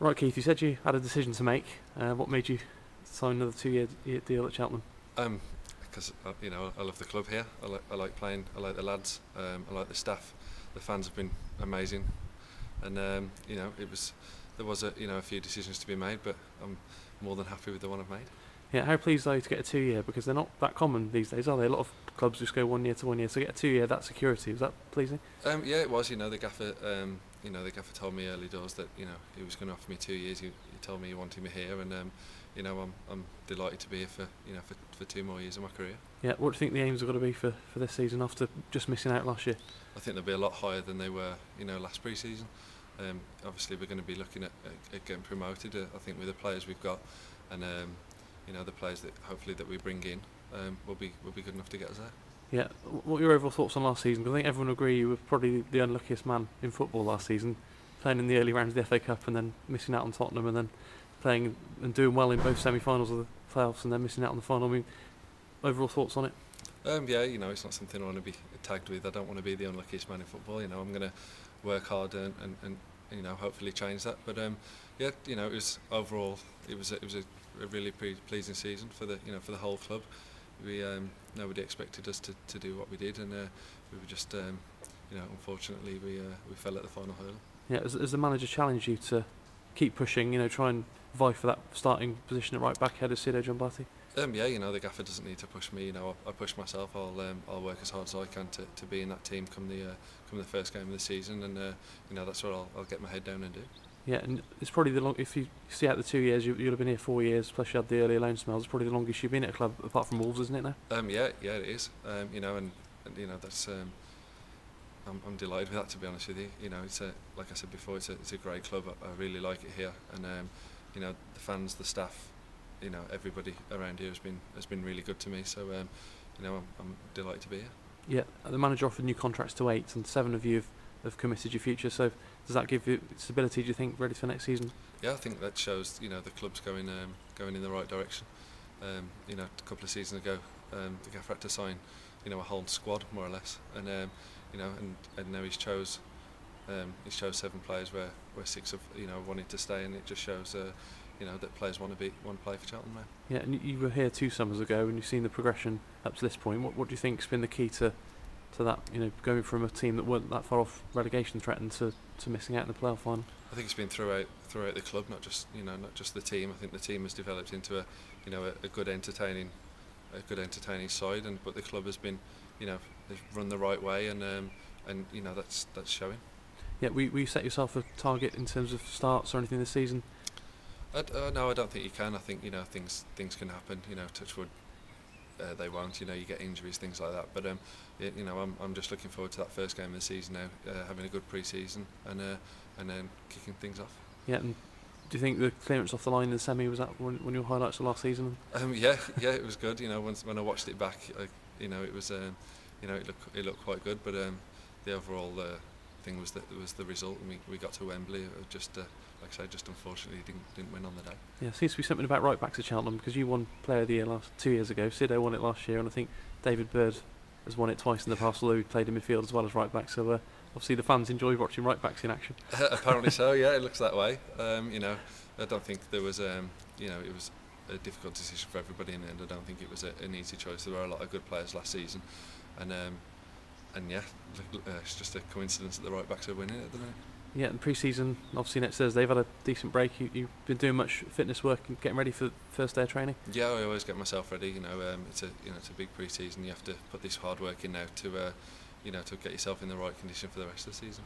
Right, Keith, you said you had a decision to make. What made you sign another 2-year deal at Cheltenham? Because I love the club here. I like playing. I like the lads. I like the staff. The fans have been amazing, and there was a few decisions to be made, but I'm more than happy with the one I've made. Yeah, how pleased are you to get a 2-year? Because they're not that common these days, are they? A lot of clubs just go 1 year to 1 year. So get a 2-year, that security, was that pleasing? Yeah, it was. The gaffer. The gaffer told me early doors that he was going to offer me 2 years. He told me he wanted me here, and I'm delighted to be here for 2 more years of my career. Yeah, what do you think the aims are going to be for this season after just missing out last year? I think they'll be a lot higher than they were last pre-season. Obviously we're going to be looking at getting promoted. I think with the players we've got, and the players that hopefully that we bring in will be good enough to get us there. Yeah, what are your overall thoughts on last season? Because I think everyone will agree you were probably the unluckiest man in football last season, playing in the early rounds of the FA Cup and then missing out on Tottenham, and then playing and doing well in both semi-finals of the playoffs and then missing out on the final. I mean, overall thoughts on it? It's not something I want to be tagged with. I don't want to be the unluckiest man in football. I'm going to work hard and hopefully change that. But it was overall it was a really pleasing season for the whole club. Nobody expected us to do what we did, and we were just unfortunately we fell at the final hurdle. Yeah, has the manager challenged you to keep pushing? Try and vie for that starting position at right back ahead of Sido John-Barty? The gaffer doesn't need to push me. I push myself. I'll work as hard as I can to be in that team come the first game of the season, and that's what I'll get my head down and do. Yeah, and it's probably if you see out the 2 years, you'll have been here 4 years. Plus you had the early loan spells. It's probably the longest you've been at a club apart from Wolves, isn't it now? Yeah, it is. That's. I'm delighted with that, to be honest with you. It's like I said before, it's a great club. I really like it here, and the fans, the staff, everybody around here has been really good to me. So I'm delighted to be here. Yeah, the manager offered new contracts to 8, and 7 of you have committed your future. So does that give you stability, do you think, ready for next season? Yeah, I think that shows the club's going in the right direction. A couple of seasons ago, the gaffer had to sign a whole squad more or less, and now he's chose 7 players where 6 have wanted to stay, and it just shows that players want to play for Cheltenham now. Yeah, and you were here 2 summers ago, and you've seen the progression up to this point. What do you think's been the key to that? Going from a team that weren't that far off relegation threatened to missing out in the playoff final. I think it's been throughout the club, not just the team. I think the team has developed into a good entertaining side, but the club has been they've run the right way, and that's showing. Yeah, will you set yourself a target in terms of starts or anything this season? No, I don't think you can. I think things can happen. Touch wood, they won't. You get injuries, things like that. But I'm just looking forward to that first game of the season now, having a good pre-season and then kicking things off. Yeah, and do you think the clearance off the line in the semi was that one of your highlights of last season? Yeah, it was good. When I watched it back, it was it looked quite good. But the overall thing was the result. And we got to Wembley. Just like I say, just unfortunately didn't win on the day. Yeah, seems to be something about right backs at Cheltenham, because you won Player of the Year 2 years ago. Sido won it last year, and I think David Bird has won it twice in the past, although he played in midfield as well as right back. So obviously the fans enjoy watching right backs in action. Apparently so. Yeah, it looks that way. I don't think there was it was a difficult decision for everybody in the end. I don't think it was an easy choice. There were a lot of good players last season, and yeah, it's just a coincidence that the right backs are winning at the minute. Yeah, and pre-season, obviously next Thursday, they've had a decent break. You've been doing much fitness work and getting ready for the first day of training? Yeah, I always get myself ready. It's a big pre-season. You have to put this hard work in now to get yourself in the right condition for the rest of the season.